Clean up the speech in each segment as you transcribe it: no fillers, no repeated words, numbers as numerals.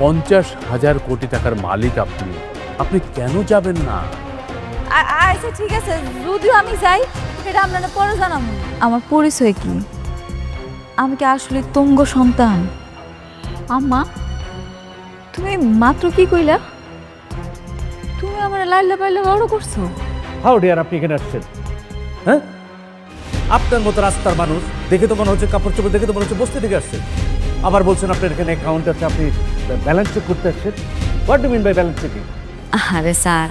50,000 কোটি টাকার মালিক আপনি, আপনি কেন যাবেন না? আচ্ছা ঠিক আছে, যদিও আমি যাই সেটা আপনারা পরে জানাবো। আমার পরিচয় কি? আমি কি আসলে তুঙ্গ সন্তান? আম্মা, তুমি মাত্র কি কইলা? তুমি আমার লাইলা পাইলা বড় করছো। হাউ ডিয়ার আপনি এখানে আসছেন? হ্যাঁ, আপনার মতো রাস্তার মানুষ দেখে তো মনে হচ্ছে, কাপড় চোপড় দেখে তো মনে হচ্ছে বস্তি থেকে আসছেন। আবার বলছেন আপনার এখানে অ্যাকাউন্ট আছে, আপনি ব্যালেন্স চেক করতে আসছেন। What do mean by balance checking? আরে স্যার,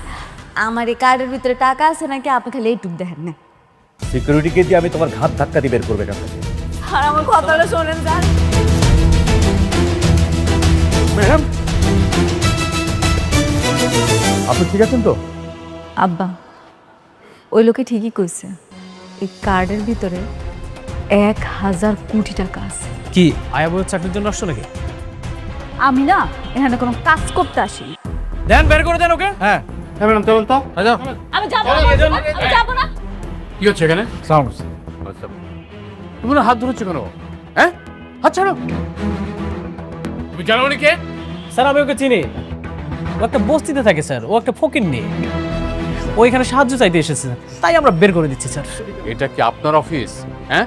আমার এই কার্ডের ভিতরে টাকা আছে নাকি আপনি খালি এইটুক দেখেন না। সিকিউরিটিকে দিয়ে আমি তোমার ঘাত ধাক্কা দিয়ে বের করবে এখান থেকে। আর আমার কথাটা শোনেন স্যার। ম্যাডাম, আপনি ঠিক আছেন তো? আব্বা, ওই লোকে ঠিকই কইছে, এই কার্ডের ভিতরে 1,000 কোটি টাকা আছে। কি আয়া বউয়ের চাকরির জন্য আসছো নাকি? আমি না এখানে কোনো কাজ করতে আসি। দেন বের করে দেন ওকে। হ্যাঁ ম্যাডাম, চলুন তো। আমি যাবো না, আমি যাবো না। কি হচ্ছে এখানে? সাউন্ড। তুমি না হাত ধরেছো কেন? হ্যাঁ, হাত ছাড়ো। তুমি জানো উনি কে? স্যার আমি ওকে চিনি, ও একটা বস্তিতে থাকে স্যার, ও একটা ফকির নেই, ও এখানে সাহায্য চাইতে এসেছে, তাই আমরা বের করে দিচ্ছি স্যার। এটা কি আপনার অফিস? হ্যাঁ,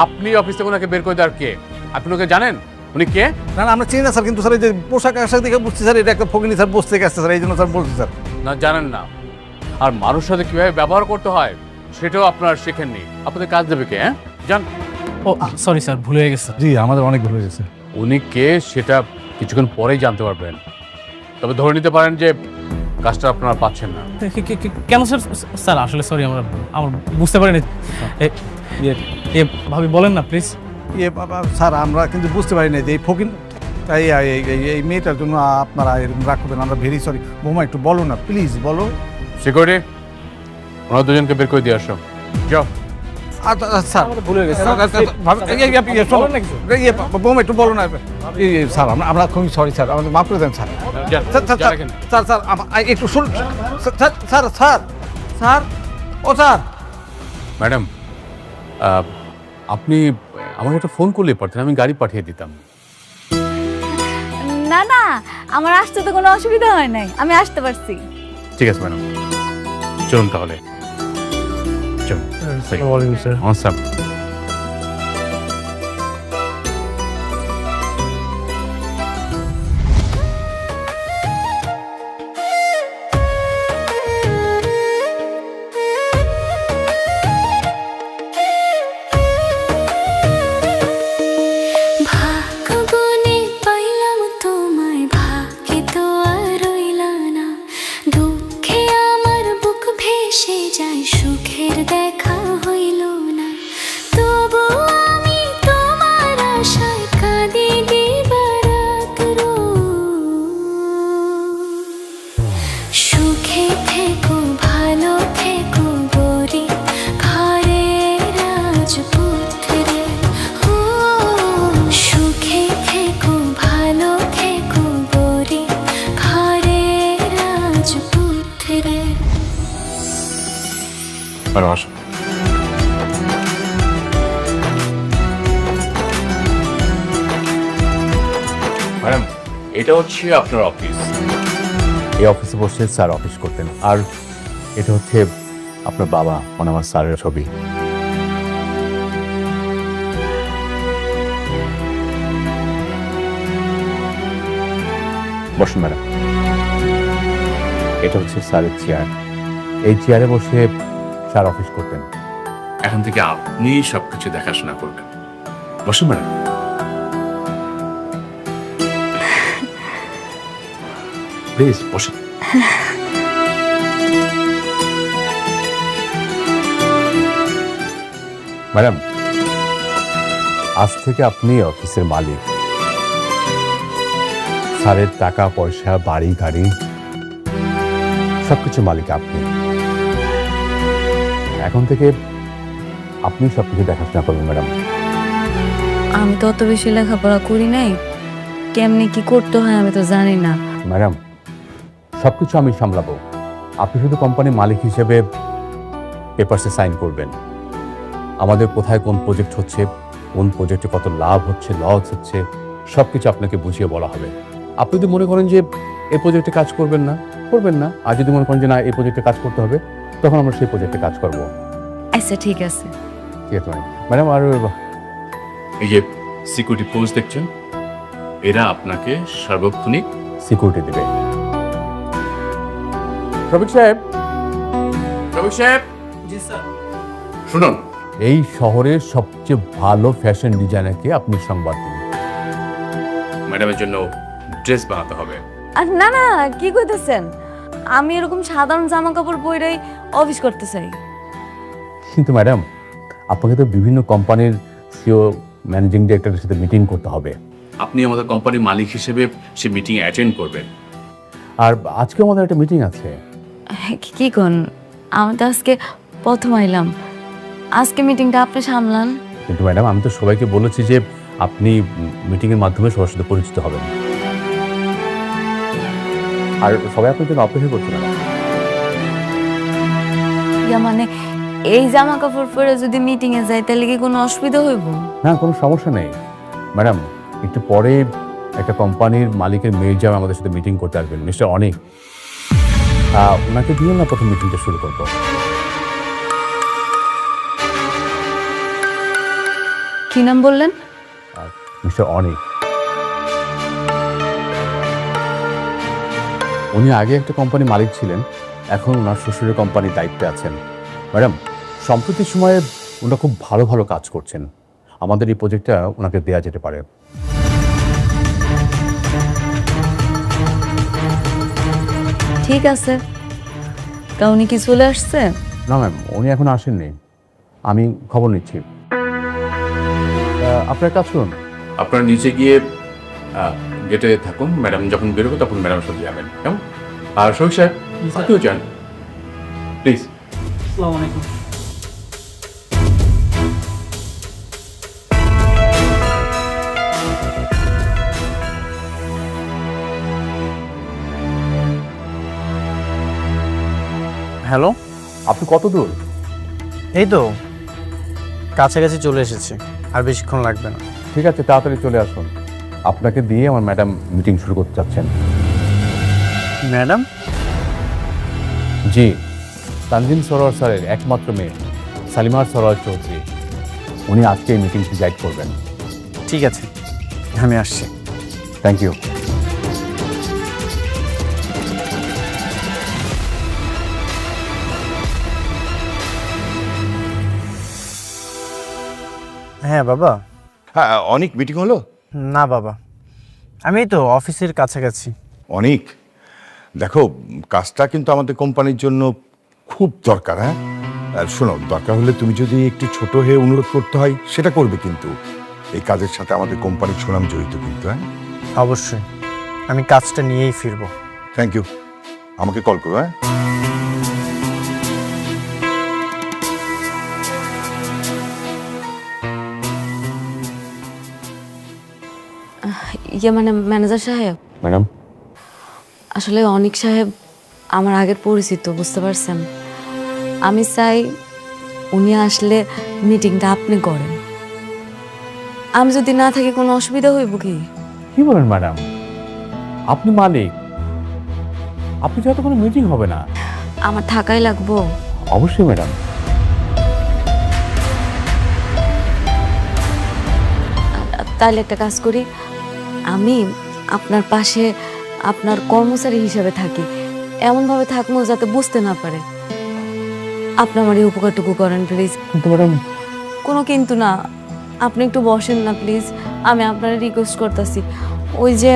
আপনি অফিস থেকে ওনাকে বের করে দেওয়ার কে? আপনি ওকে জানেন? উনি কে? না না আমরা চিনি না স্যার, কিন্তু স্যার এই যে পোশাক আশাক দেখে বুঝছি স্যার এটা একটা ফকিনি স্যার, বসতে থেকে আসছে স্যার, এই জন্য স্যার বলছি স্যার। না, জানেন না। আর মানুষের সাথে কিভাবে ব্যবহার করতে হয় সেটাও আপনারা শেখেননি। আপনাদের কাজ দেবে কে? হ্যাঁ, জান। ও সরি স্যার, ভুলে গেছে। জি আমাদের অনেক ভুল হয়ে গেছে। উনি কে সেটা কিছুক্ষণ পরেই জানতে পারবেন। তবে ধরে নিতে পারেন যে কাজটা আপনারা পাচ্ছেন না। কেন স্যার? স্যার আসলে সরি, আমরা বুঝতে পারিনি। ভাবি বলেন না প্লিজ। ইয়ে বাবা স্যার, আমরা কিন্তু বুঝতে পারি না যে এই ফকিন, তাই এই মেয়েটার জন্য আপনারা এরকম রাগ করবেন, আমরা ভেরি সরি। বৌমা একটু বলো না প্লিজ, বলো। সিকিউরিটি, ওনার দুজনকে বের করে দিয়ে আসো। যাও। স্যার ভুলে গেছে। বৌমা একটু বলো না। স্যার আমরা খুবই সরি স্যার, আমাদের মাফ করে দেন স্যার। যান, স্যার স্যার যান এখানে। স্যার স্যার একটু শুন স্যার স্যার স্যার স্যার ও স্যার। ম্যাডাম, আপনি আমাকে একটা ফোন করলে পারতেন, আমি গাড়ি পাঠিয়ে দিতাম। না না, আমার আসতে তো কোনো অসুবিধা হয় নাই, আমি আসতে পারছি। ঠিক আছে ম্যাডাম, চলুন তাহলে। চলুন। স্যার। ভাগ্যবনে পাইলাম তোমায়, ভাগ্যে তো আর রইলা না। দুঃখে আমার বুক ভেসে যায়, সুখের দেখা হইল না। তবু আমি তোমার আশায় কাঁদি দিবারাত সুখে থেকো, ভালো থেকো গরি ঘরের রাজপুত্রে। ও সুখে থেকো, ভালো থেকো গরি ঘরের রাজপুত্রে। ম্যাডাম আসুন। ম্যাডাম, এটা হচ্ছে আপনার অফিস। এই অফিসে বসে স্যার অফিস করতেন। আর এটা হচ্ছে আপনার বাবা, মানে আমার স্যারের ছবি। বসুন ম্যাডাম। এটা হচ্ছে স্যারের চেয়ার। এই চেয়ারে বসে স্যার অফিস করতেন। এখন থেকে আপনি সবকিছু দেখাশোনা করবেন। বসুন ম্যাডাম। প্লিজ বসুন। ম্যাডাম, আজ থেকে আপনি অফিসের মালিক। স্যারের টাকা পয়সা, বাড়ি গাড়ি সবকিছু মালিক আপনি। এখন থেকে আপনি সবকিছু দেখাশোনা করবেন ম্যাডাম। আমি তো অত বেশি লেখাপড়া করি নাই, কেমনি কি করতে হয় আমি তো জানি না। ম্যাডাম, সবকিছু আমি সামলাবো। আপনি শুধু কোম্পানির মালিক হিসেবে পেপারসে সাইন করবেন। আমাদের কোথায় কোন প্রজেক্ট হচ্ছে, কোন প্রজেক্টে কত লাভ হচ্ছে, লস হচ্ছে, সবকিছু আপনাকে বুঝিয়ে বলা হবে। আপনি যদি মনে করেন যে এই প্রজেক্টে কাজ করবেন না, আর যদি মনে করেন যে না এই প্রজেক্টে কাজ করতে হবে, তখন আমরা সেই প্রজেক্টে কাজ করব। আচ্ছা ঠিক আছে। ঠিক আছে ম্যাডাম। আর এই যে সিকিউরিটি পোস্ট দেখছেন, এরা আপনাকে সার্বক্ষণিক সিকিউরিটি দেবে। রবিক সাহেব, জি স্যার। শুনুন, এই শহরের সবচেয়ে ভালো ফ্যাশন ডিজাইনারকে আপনি সংবাদ দিন। ম্যাডামের জন্য ড্রেস বানাতে হবে। আর না না, কি কইতেছেন? আমি এরকম সাধারণ জামা কাপড় পরেই অফিস করতে চাই। কিন্তু ম্যাডাম, আপনাকে তো বিভিন্ন কোম্পানির সিও, ম্যানেজিং ডিরেক্টরের সাথে মিটিং করতে হবে। আপনি আমাদের কোম্পানির মালিক হিসেবে সে মিটিং অ্যাটেন্ড করবেন। আর আজকে আমাদের একটা মিটিং আছে। কি কোন? আমি তো আজকে প্রথম আইলাম, আজকে মিটিংটা আপনি সামলান। কিন্তু ম্যাডাম, আমি তো সবাইকে বলেছি যে আপনি মিটিংয়ের মাধ্যমে সবার সাথে পরিচিত হবেন, আর সবাই আপনার জন্য অপেক্ষা করছে ম্যাডাম। ইয়া মানে এই জামা কাপড় পরে যদি মিটিং এ যাই তাহলে কি কোনো অসুবিধা হইব? না, কোনো সমস্যা নেই ম্যাডাম। একটু পরে একটা কোম্পানির মালিকের মেয়ের জামাই আমাদের সাথে মিটিং করতে আসবেন, মিস্টার অনিক। ওনাকে দিয়ে না প্রথম মিটিংটা শুরু করবো। কি নাম বললেন? মিস্টার অনিক। উনি আগে একটা কোম্পানির মালিক ছিলেন, এখন ওনার শ্বশুরের কোম্পানির দায়িত্বে আছেন। ম্যাডাম, সম্প্রতি সময়ে ওনারা খুব ভালো ভালো কাজ করছেন। আমাদের এই প্রজেক্টটা ওনাকে দেওয়া যেতে পারে। ঠিক আছে, তা উনি কি চলে আসছে? না ম্যাম, উনি এখন আসেননি, আমি খবর নিচ্ছি। আপনার কাজ করুন, আপনারা নিচে গিয়ে গেটে থাকুন। ম্যাডাম যখন বেরোবে তখন ম্যাডামের সাথে যাবেন, কেমন? আর শহীদ সাহেব, আপনিও যান প্লিজ। আসসালামু আলাইকুম। হ্যালো, আপনি কত দূর? এই তো কাছাকাছি চলে এসেছি, আর বেশিক্ষণ লাগবে না। ঠিক আছে, তাড়াতাড়ি চলে আসুন। আপনাকে দিয়ে আমার ম্যাডাম মিটিং শুরু করতে চাচ্ছেন। ম্যাডাম? জি, তানজিম সরোয়ার স্যারের একমাত্র মেয়ে সালিমার সরোয়ার চৌধুরী, উনি আজকে এই মিটিংটি গাইড করবেন। ঠিক আছে, আমি আসছি। Thank you. হ্যাঁ বাবা। হ্যাঁ, অনেক মিটিং হলো? না বাবা, আমি এই তো অফিসের কাছাকাছি। অনেক, দেখো কাজটা কিন্তু আমাদের কোম্পানির জন্য খুব দরকার। হ্যাঁ, আর শোনো, দরকার হলে তুমি যদি একটু ছোট হয়ে অনুরোধ করতে হয় সেটা করবে, কিন্তু এই কাজের সাথে আমাদের কোম্পানির সুনাম জড়িত কিন্তু। হ্যাঁ অবশ্যই, আমি কাজটা নিয়েই ফিরবো। থ্যাংক ইউ, আমাকে কল করো। হ্যাঁ, ইয়ে মানে ম্যানেজার সাহেব, ম্যাডাম, আসলে অনিক সাহেব আমার আগের পরিচিত, বুঝতে পারছেন। আমি চাই উনি আসলে মিটিংটা আপনি করেন। আমি যদি না থাকি কোনো অসুবিধা হইব কি? কি বলেন ম্যাডাম? আপনি মালিক, আপনি যত কোনো মিটিং হবে না। আমার থাকাই লাগবো। অবশ্যই ম্যাডাম। তাহলে একটা কাজ করি, আমি আপনার পাশে আপনার কর্মচারী হিসেবে থাকি, এমনভাবে থাকবো যাতে বুঝতে না পারে। আপনি আমার এই উপকারটুকু করেন প্লিজ। কিন্তু ম্যাডাম, কোনো কিন্তু না, আপনি একটু বসেন না প্লিজ, আমি আপনার রিকোয়েস্ট করতেছি। ওই যে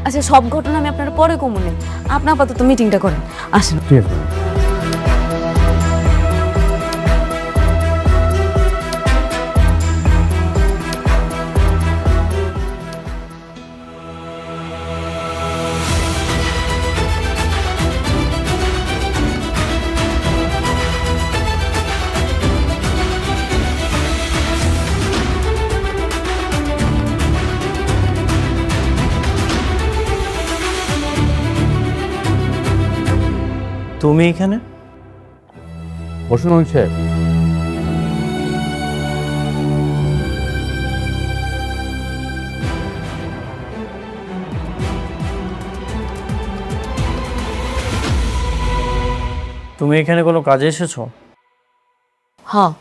আচ্ছা, সব ঘটনা আমি আপনার পরে কমুনে, আপনি আপাতত মিটিংটা করেন, আসেন। ঠিক আছে। তুমি এখানে? বসুন অনিক সাহেব। তুমি এখানে কোনো কাজে এসেছো? হ্যাঁ,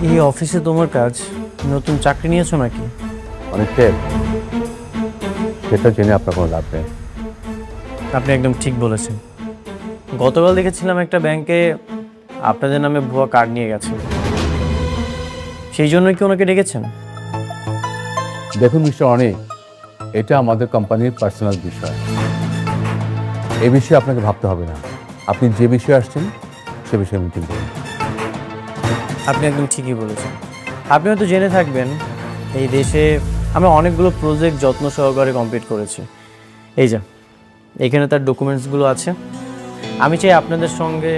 এই অফিসে তোমার কাজ, নতুন চাকরি নিয়েছো নাকি? অনেক সাহেব, সেটা জেনে আপনার কোনো লাভ নেই। আপনি একদম ঠিক বলেছেন। গতকাল দেখেছিলাম একটা ব্যাংকে আপনাদের নামে ভুয়া কার্ড নিয়ে গেছে, সেই জন্যই কি ওনাকে ডেকেছেন? দেখুন মিস্টার অনেক, এটা আমাদের কোম্পানির পার্সোনাল বিষয়। এই বিষয়ে আপনাকে ভাবতে হবে না। আপনি যে বিষয়ে আসছেন সে বিষয়ে মিটিং করুন। আপনি একদম ঠিকই বলেছেন। আপনি হয়তো জেনে থাকবেন, এই দেশে আমরা অনেকগুলো প্রজেক্ট যত্ন সহকারে কমপ্লিট করেছি। এই যে এখানে তার ডকুমেন্টসগুলো আছে। আমি চাই আপনাদের সঙ্গে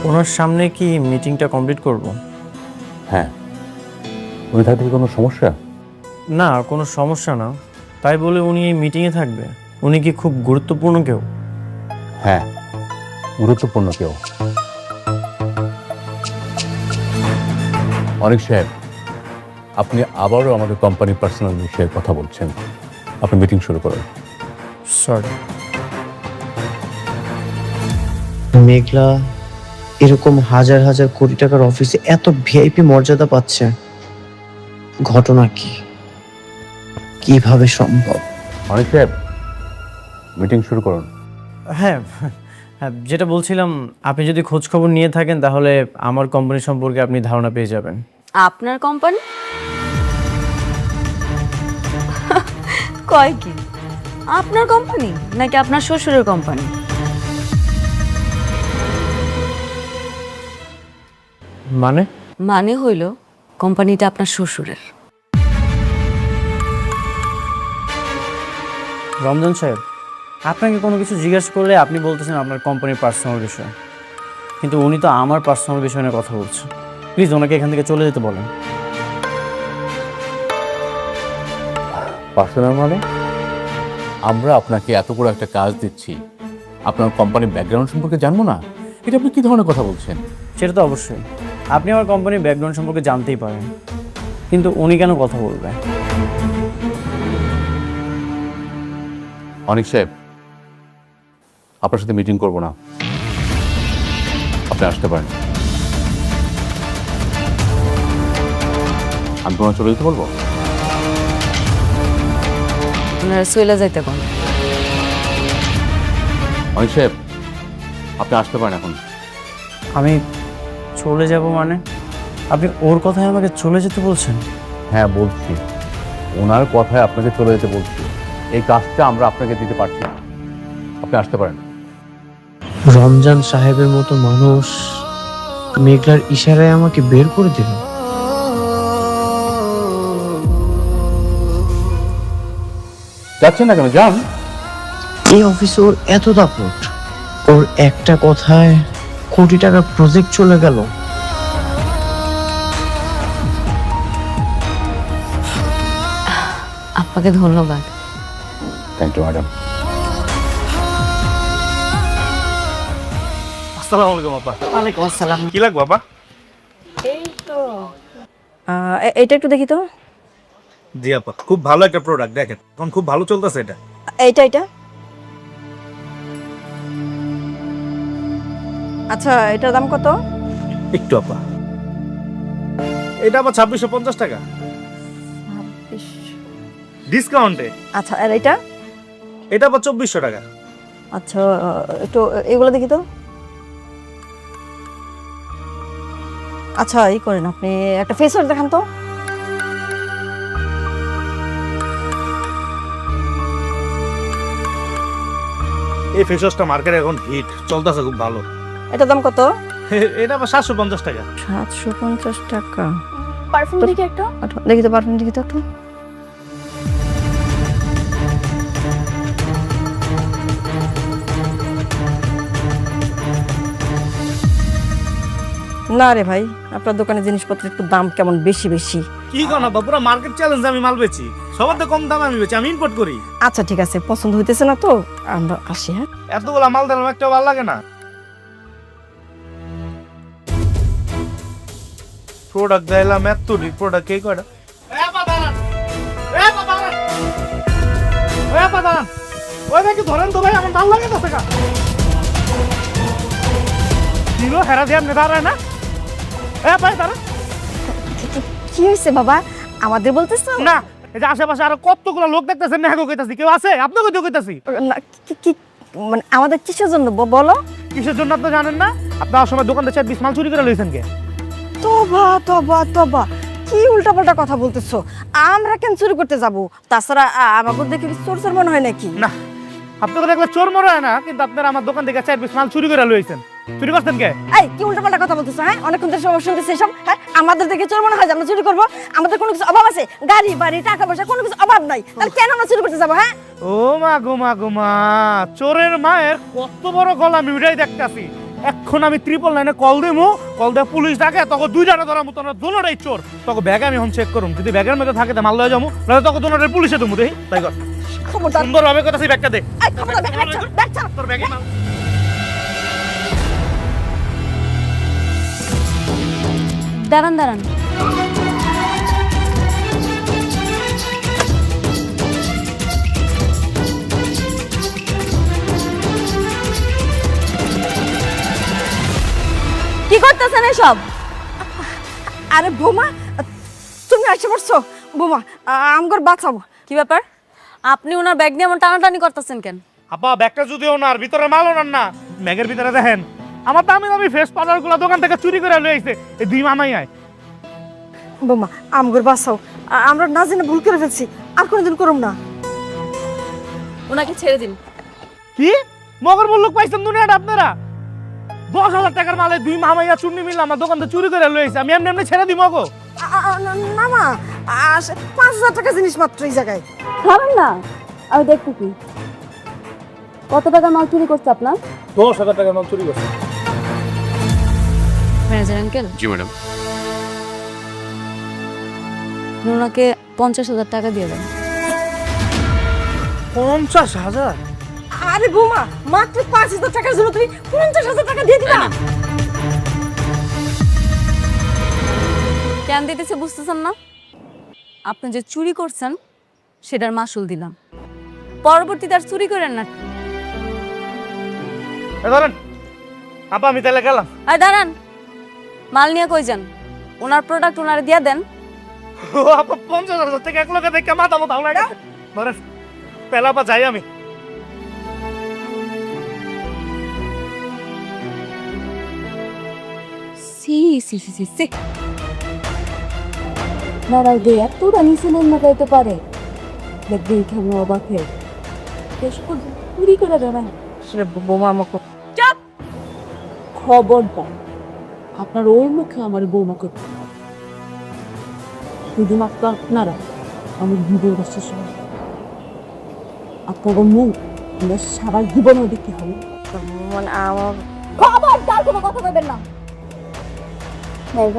ওনার সামনে কি মিটিংটা কমপ্লিট করব? হ্যাঁ, উনি থাকতে কি কোনো সমস্যা? না, কোনো সমস্যা না। তাই বলে উনি এই মিটিংয়ে থাকবে? উনি কি খুব গুরুত্বপূর্ণ কেউ? হ্যাঁ, গুরুত্বপূর্ণ কেউ। অনেক সাহেব, আপনি আবারও আমাদের কোম্পানির পার্সোনাল বিষয়ে কথা বলছেন। আপনি মিটিং শুরু করুন। সরি। মেঘলা এরকম হাজার হাজার কোটি টাকার অফিসে এত ভিআইপি মর্যাদা পাচ্ছে, ঘটনা কি, কিভাবে সম্ভব? অনেক সাহেব, মিটিং শুরু করুন। হ্যাঁ হ্যাঁ, যেটা বলছিলাম, আপনি যদি খোঁজ খবর নিয়ে থাকেন তাহলে আমার কোম্পানি সম্পর্কে আপনি ধারণা পেয়ে যাবেন। আপনার কোম্পানি? কয় কি, আপনার কোম্পানি নাকি আপনার শ্বশুরের কোম্পানি? মানে? মানে হইল কোম্পানিটা আপনার শ্বশুরের। রমজান সাহেব, আপনাকে কোনো কিছু জিজ্ঞাসা করলে আপনি বলতেছেন আপনার কোম্পানির পার্সোনাল বিষয়, কিন্তু উনি তো আমার পার্সোনাল বিষয় নিয়ে কথা বলছেন। প্লিজ ওনাকে এখান থেকে চলে যেতে বলেন। পার্সোনাল মানে? আমরা আপনাকে এত বড় একটা কাজ দিচ্ছি, আপনার কোম্পানির ব্যাকগ্রাউন্ড সম্পর্কে জানবো না? এটা আপনি কি ধরনের কথা বলছেন? সেটা তো অবশ্যই, আপনি আমার কোম্পানির ব্যাকগ্রাউন্ড সম্পর্কে জানতেই পারেন, কিন্তু উনি কেন কথা বলবে? অনেক সাহেব, আপনার সাথে মিটিং করব না, আপনি আসতে পারেন। আমি তোমার চলে যেতে বলবো? আপনারা চলে যাইতে কোন? অনেক সাহেব, আপনি আসতে পারেন এখন। আমি চলে যাব মানে? আপনি ওর কথায় আমাকে চলে যেতে বলছেন? হ্যাঁ বলছি, ওনার কথায় আপনাকে চলে যেতে বলছি। এই কাজটা আমরা আপনাকে দিতে পারছি না, আপনি আসতে পারেন। রমজান সাহেবের মতো মানুষ মেঘলার ইশারায় আমাকে বের করে দিল। যাচ্ছেন না কেন? যান। এই অফিসে ওর এত দাপট, ওর একটা কথায় কোটি টাকার প্রজেক্ট চলে গেল। আপনাকে ধন্যবাদ। Thank you madam. আসসালামু আলাইকুম আপা। ওয়ালাইকুম আসসালাম। কি লাগবে আপা? এটা একটু দেখি তো। জি আপা, খুব ভালো একটা প্রোডাক্ট, দেখেন এখন খুব ভালো চলতেছে এটা। এটা আচ্ছা, এটার দাম কত? একটু আপা, এটা আবার 2650 টাকা ডিসকাউন্টে। আচ্ছা, আর এটা? এটা আবার 2400 টাকা। আচ্ছা, একটু এগুলো দেখি তো। আচ্ছা, এই করেন, আপনি একটা ফেস ওয়াশ দেখান তো। এই ফেস ওয়াশটা মার্কেটে এখন হিট চলতেছে, খুব ভালো। এটার দাম কত? এটা আবার 750 টাকা। 750 টাকা। পারফিউম দেখি একটা। দেখি তো, পারফিউম দেখি তো একটু। না রে ভাই, আপনার দোকানে জিনিসপত্রের একটু দাম কেমন বেশি বেশি। কি কোন আপা, পুরো মার্কেট চ্যালেঞ্জ আমি মাল বেচি, সবার তো কম দামে আমি বেচি, আমি ইম্পোর্ট করি। আচ্ছা ঠিক আছে, পছন্দ হইতেছে না তো আমরা আসি। হ্যাঁ, এতগুলা মাল দিলাম, একটা ভালো লাগে না। প্রোডাক্ট দিলাম এত, প্রোডাক্ট কে কয়টা? ওই ভাই ধরেন তো ভাই, আমার ভাল লাগে না টাকা দিল হেরা দিয়ে আপনি দাঁড়ায় না। ভাই দাঁড়া কি হয়েছে বাবা, আমাদের বলতেছো? না, এই যে আশেপাশে আরো কতগুলো লোক দেখতেছেন না, কইতাছি কেউ আছে? আপনাকে তো কইতাছি। না, কি মানে আমাদের কিসের জন্য বলো? কিসের জন্য আপনি জানেন না? আপনার সময় দোকান থেকে 20 মাল চুরি করে লইছেন কে? তবা তবা তবা, কি উল্টাপাল্টা কথা বলতেছো? আমরা কেন চুরি করতে যাব? তাছাড়া আমাকে দেখে চোর চোর মনে হয় নাকি? না, আপনাকে দেখলে চোর মনে হয় না, কিন্তু আপনারা আমার দোকান থেকে 4-20 মাল চুরি করে লইছেন। চুরি করছেন কে? এই কি উল্টাপাল্টা কথা বলতেছো? হ্যাঁ, অনেকক্ষণ ধরে সব শুনতেছি এসব। হ্যাঁ, আমাদের দেখে চোর মনে হয় যে আমরা চুরি করবো? আমাদের কোনো কিছু অভাব আছে? গাড়ি বাড়ি টাকা পয়সা কোনো কিছু অভাব নাই, তাহলে কেন আমরা চুরি করতে যাবো? হ্যাঁ, ও মা গো মা গো মা, চোরের মায়ের কত বড় গলা আমি উঠাই দেখতেছি। এখন আমি 999 কল দেবো, কল দিয়ে পুলিশ ডাকে, তখন 2 জনে ধরার মতো দুটোটাই চোর। তখন ব্যাগ আমি এখন চেক করুন, যদি ব্যাগের মধ্যে থাকে মাল লয়ে যাবো, নাহলে তখন দুটোটাই পুলিশে দেবো। দেখি তাই কর, খবরদার। সুন্দর ভাবে কথা ব্যাগটা দে। এই খবরদার, ব্যাগ ছাড়, ব্যাগ ছাড়। তোর ব্যাগে মাল। দাঁড়ান দাঁড়ান, কি করতেছেন এসব? আরে বোমা, তুমি আসে পড়ছো? বোমা, আমগর বাঁচাবো। কি ব্যাপার? আপনি ওনার ব্যাগ নিয়ে এমন টানাটানি করতেছেন কেন? আপা ব্যাগটা যদিও ওনার, ভিতরে মাল ওনার না। ব্যাগের ভিতরে দেখেন আমার দামি দামি ফেস পাউডার গুলো দোকান থেকে চুরি করে লয়ে আইছে এই 2 মামাই আয়। বোমা, আমগর বাঁচাও, আমরা না জেনে ভুল করে ফেলছি, আর কোনোদিন করুম না। ওনাকে ছেড়ে দিন। কি মগর মুল্লুক পাইছেন দুনিয়াটা আপনারা? 10,000 টাকার মালে 2 মামাইয়া চুন্নি মিললে আমার দোকান থেকে চুরি করে লয়ে আইছে, আমি এমনি এমনি ছেড়ে দিব গো? না মা, 5,000 টাকা জিনিস মাত্র এই জায়গায়। খাবেন না? আমি দেখতে কি কত টাকা মাল চুরি করছে আপনার? 10,000 টাকার মাল চুরি করছে। ম্যানেজার আঙ্কেল, জি ম্যাডাম। ওনাকে 50,000 টাকা দিয়ে দেন। 50,000? আরে বোমা, মাত্র 5,000 টাকার জন্য তুমি 50,000 টাকা দিয়ে দিবা? কেন দিতেছে বুঝতেছেন না? আপনি যে চুরি করছেন সেটার মাসুল দিলাম, পরবর্তীতে আর চুরি করেন না। ধরেন আপা, আমি তাহলে গেলাম। আর দাঁড়ান, মাল নিয়ে কই যান? ওনার প্রোডাক্ট ওনারে দিয়ে দেন। ও আপা, 50,000 টাকা এক লোকে দেখে মাথা মতো লাগে। ধরেন পেলা পা যাই আমি। সি সি সি সি সি, নারাই দে এত রানি সিনেন না গাইতে পারে, দেখবি কেমন অবাক হয়ে বেশ চুরি করে দেবেন। বোমা আমাকে চাপ, খবরদার আপনার ওই মুখে আমার বৌমা করতে, শুধুমাত্র আপনারা আমার জীবন শেষ হবে, আপনার মুখ আমরা সারা জীবনও দেখতে হবে। মানে আমার খবরদার কোনো কথা বলবেন না।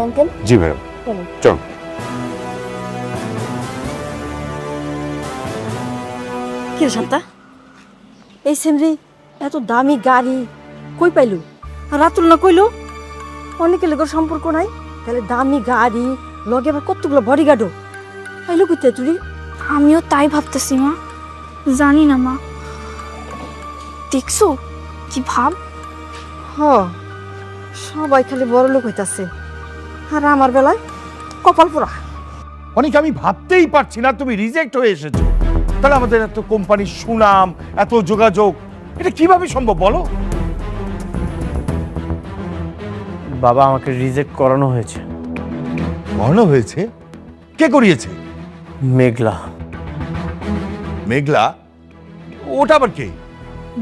আঙ্কেল, জি ম্যাডাম, চলো। চল। কি রে শান্তা, এই সেমরি এত দামি গাড়ি কই পাইলো? আর রাতুল না কইলো অনেকে লোকের সম্পর্ক নাই, তাহলে দামি গাড়ি লগে আবার কতগুলো বডিগার্ডও পাইলো কইতে তুই? আমিও তাই ভাবতেছি মা, জানি না মা, দেখছো কি ভাব? হ, সবাই খালি বড় লোক হইতাছে, আর আমার বেলায় কপাল পোড়া। অনেক আমি ভাবতেই পারছি না তুমি রিজেক্ট হয়ে এসেছো। তাহলে আমাদের এত কোম্পানির সুনাম, এত যোগাযোগ, এটা কিভাবে সম্ভব বলো? বাবা, আমাকে রিজেক্ট করানো হয়েছে। করানো হয়েছে? কে করিয়েছে? মেঘলা। মেঘলা? ওটা আবার কে?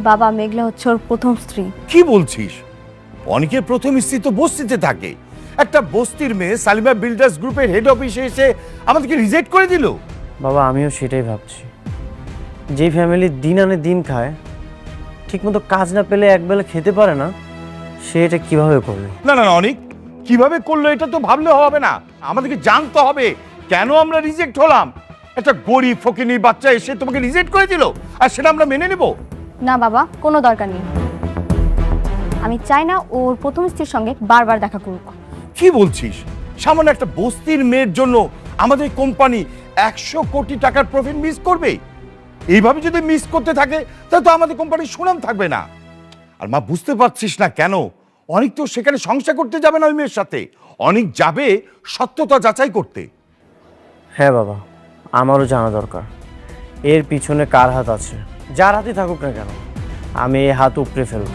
বাবা, মেঘলা হচ্ছে ওর প্রথম স্ত্রী। কি বলছিস? অনেকের প্রথম স্ত্রী তো বস্তিতে থাকে, একটা বস্তির মেয়ে সালিমা বিল্ডার্স গ্রুপের হেড অফিসে এসে আমাদেরকে রিজেক্ট করে দিল। বাবা, আমিও সেটাই ভাবছি। যেই ফ্যামিলি দিন আনে দিন খায়, ঠিকমতো কাজ না পেলে একবেলা খেতে পারে না, সে এটা কিভাবে করবে? না না না, অনেক কিভাবে করলো এটা তো ভাবলে হবে না, আমাদেরকে জানতে হবে কেন আমরা রিজেক্ট হলাম। একটা গরিব ফকিনীর বাচ্চা এসে তোমাকে রিজেক্ট করে দিল, আর সেটা আমরা মেনে নেব? না বাবা, কোনো দরকার নেই, আমি চাই না ওর প্রথম স্ত্রীর সঙ্গে বারবার দেখা করুক। কি বলছিস? সামান্য একটা বস্তির মেয়ের জন্য আমাদের কোম্পানি 100 কোটি টাকার প্রফিট মিস করবে? এইভাবে যদি মিস করতে থাকে তাহলে তো আমাদের কোম্পানির সুনাম থাকবে না। আর মা, বুঝতে পারছিস না কেন? অনেক তো সেখানে সংসার করতে যাবে না ওই মেয়ের সাথে, অনেক যাবে সত্যতা যাচাই করতে। হ্যাঁ বাবা, আমারও জানা দরকার এর পিছনে কার হাত আছে। যার হাতে থাকুক না কেন, আমি এই হাত উপড়ে ফেলব,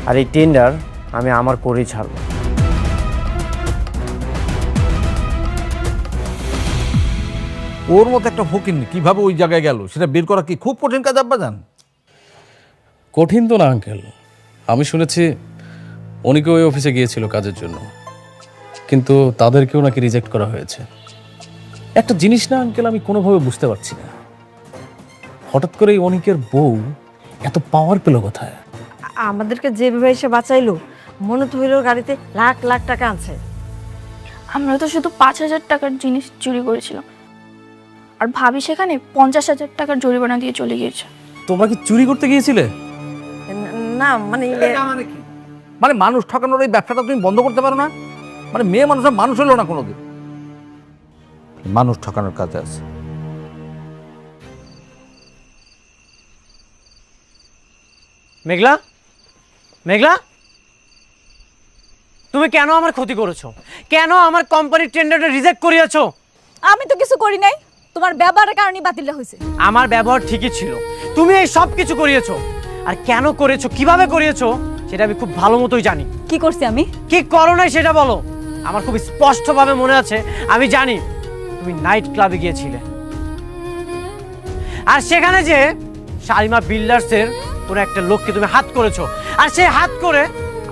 আর এই টেন্ডার আমি আমার করেই ছাড়ব। ওর মতো একটা ফকিন্নি কিভাবে ওই জায়গায় গেল সেটা বের করা কি খুব কঠিন কাজ আব্বাজান? কঠিন তো না আঙ্কেল, আমি শুনেছি অনেকে ওই অফিসে গিয়েছিল কাজের জন্য, কিন্তু তাদেরকেও নাকি রিজেক্ট করা হয়েছে। একটা জিনিস না আঙ্কেল, আমি কোনোভাবে বুঝতে পারছি না, হঠাৎ করে অনেকের বউ এত পাওয়ার পেল কোথায়? আমাদেরকে যেভাবে এসে বাঁচাইলো, মনে তো হইলো গাড়িতে লাখ লাখ টাকা আছে। আমরা তো শুধু 5,000 টাকার জিনিস চুরি করেছিলাম, আর ভাবি সেখানে 50,000 টাকার জরিমানা দিয়ে চলে গিয়েছে। তোমরা কি চুরি করতে গিয়েছিলে? না মানে মানে মানুষ ঠকানোর এই ব্যবসাটা তুমি বন্ধ করতে পারো না? মানে মেয়ে মানুষ মানুষ হলো না কোনোদিন, মানুষ ঠকানোর কাজে আছে। মেঘলা, মেঘলা, তুমি কেন আমার ক্ষতি করেছো? কেন আমার কোম্পানির টেন্ডারটা রিজেক্ট করিয়েছো? আমি তো কিছু করি নাই, তোমার ব্যবহারের কারণে বাতিলটা হয়েছে। আমার ব্যবহার ঠিকই ছিল, তুমি এই সব কিছু করিয়েছো। আর কেন করেছো, কিভাবে করিয়েছো সেটা আমি খুব ভালো মতোই জানি। কি করছি আমি? কি করো নাই সেটা বলো। আমার খুব স্পষ্টভাবে মনে আছে, আমি জানি তুমি নাইট ক্লাবে গিয়েছিলে, আর সেখানে যে শালিমা বিল্ডার্সের কোনো একটা লোককে তুমি হাত করেছো, আর সেই হাত করে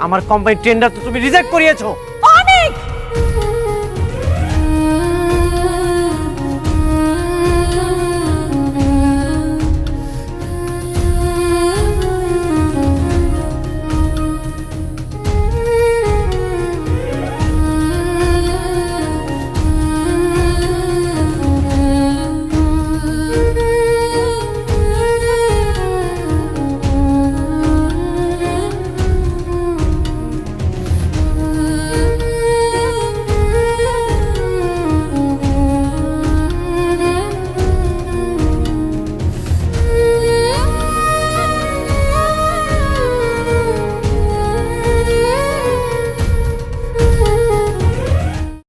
আমার কোম্পানির টেন্ডার তো তুমি রিজেক্ট করিয়েছো।